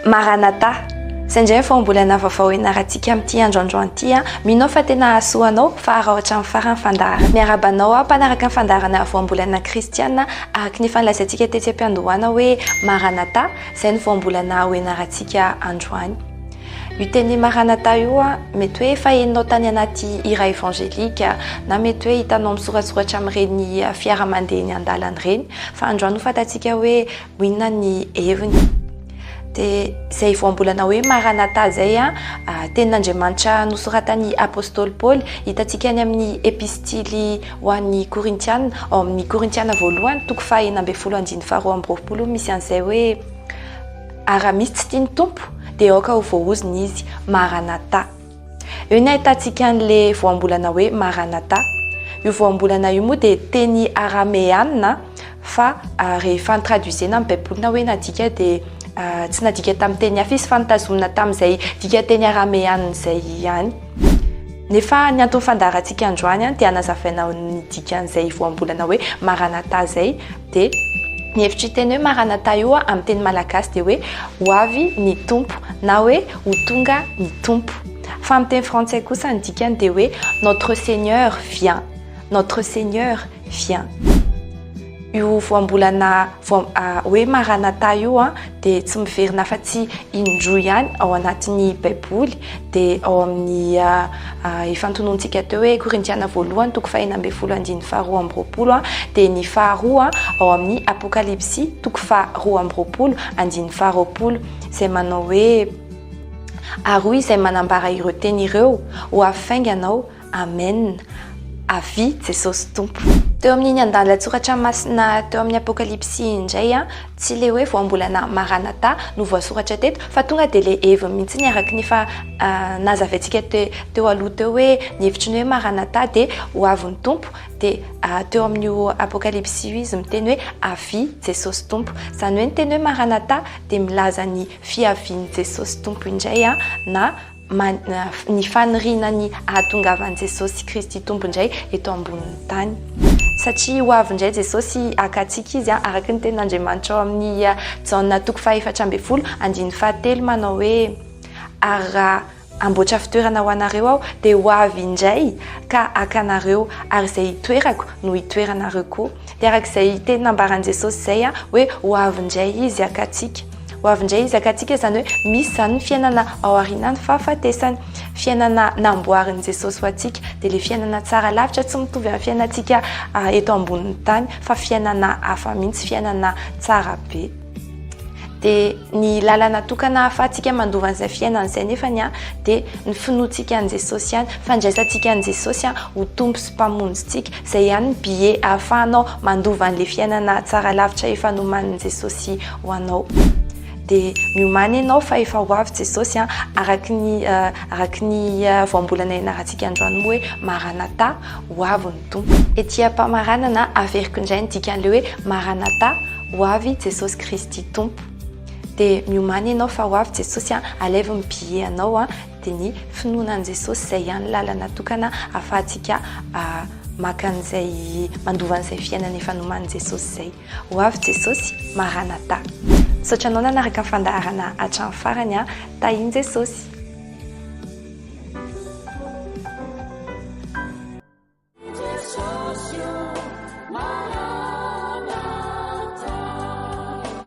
Maranatha. Sendray fa mbola navavao ianarantsika amin'ity androandro ity minao fa tena asoanao fa raha ohatra amin'ny farany fandarana miarabanao mpanaraka ny fandarana voambolana kristiana araka ny fanlazaintsika tetsy am-piandohana hoe Maranatha izay ny voambolana ho ianarantsika androany. Io teny Maranatha io mety hoe efa hainao tany anaty hira evangelika na mety hoe hitanao misoratsoratra amin'ireny fiaramanidiny an-dalana ireny fa androany ho fantatsika hoe inona ny heviny. De zay voambolana hoe Maranatha zay tenin'Andriamanitra nosoratany apôstôly Paul hitantsika any amin'ny epistily ho an'ny Korintiana ao amin'ny Korintiana voalohany toko faha 12 misy an'izay hoe ara misy tsy tiany tompo de aoka ho voahozony izy Maranatha. Eo ny ahitantsika an'le voambolana hoe Maranatha. Io voambolana io moa de teny arameana fa rehefa traduisena amin'ny baibolina hoe nadika de tsy nadika tamin'ny teny hafa izy fa nitazomina tamin'izay dika teny arameana izay ihany. Nefa ny antony fandarantsika androany dia hanazavaina ny dikan'izay voambolana hoe Maranatha zay de ny hevitry teny hoe Maranatha io amin'ny teny malagasy de hoe ho avy ny tompo na hoe ho tonga ny tompo. Fa amin'ny teny frantsay kosa ny dikany de hoe notre Seigneur vient. Notre Seigneur vient. Io voambolana hoe Maranatha io de tsy miverina fa tsy indroa ihany ao anatin'ny baiboly de ao amin'ny ifantonontsika teo hoe Korintiana voalohany toko faha 12 de ny faharoa ao amin'ny apokalipsy toko faha 12 izay manao hoe aroy izay manambara ireo teny ireo ho afainganao amen avy Jesosy tompo. Teo amin'iny andalan-tsoratra masina teo amin'ny apokalipsy indray tsy le hoe voambolana Maranatha no voasoratra teto fa tonga de le heviny mihitsy ny araka ny fa nazavaintsika teo aloha teo hoe ny hevitry ny hoe Maranatha de ho avy ny tompo de teo amin'io apokalipsy io izy miteny hoe avy Jesosy tompo. Zany hoe ny teny hoe Maranatha de milaza ny fiavian'i Jesosy tompo indray na ny fanirinany ahatongavan'i Jesosy Kristy tompo indray eto ambonin'ny tany. Satria ho avy indray Jesosy akatsika izy araka ny tenin'Andriamanitra ao amin'ny Jaona toko faha 4:7 manao hoe ary raha amboatra fitoerana ho anareo aho de ho avy indray ka akanareo ary izay hitoerako no hitoeranareo koa. De arak'izay teny nambaran'i Jesosy zay hoe ho avy indray izy akatsika. Ho avy indray izy akatsika zany hoe misy zany ny fiainana ao aorianany fahafatesany fiainana namboarin'i Jesosy ho antsika de le fiainana tsara lavitra tsy mitovy amin'ny fiainantsika eto ambonin'ny tany fa fiainana hafa mihitsy fiainana tsara be. De ny lalana tokana ahafahantsika mandova an'izay fiainana izay nefany de ny finoantsika an'i Jesosy ihany fandraisantsika an'i Jesosy ho tompo sy mpamonjintsika izay ihany ny billet ahafahanao mandova an'le fiainana tsara lavitra efa nomanin'i Jesosy ho anao. De miomany ianao fa efa ho avy Jesosy araka ny voambolana ianarantsika androany hoe Maranatha ho avy ny tompo. Ety am-pamaranana averiko indray ny dikan'le hoe Maranatha ho avy Jesosy Kristy tompo. De miomany ianao fa ho avy Jesosy alevy ny billet anao de ny finoanan'i Jesosy izay ihany lalana tokana ahafahantsika maka an'izay mandova an'izay fiainana efa nomanin'i Jesosy izay. Ho avy Jesosy Maranatha. Saotra anao nanaraka ny fandaharana hatramin'ny farany tahiny Jesosy.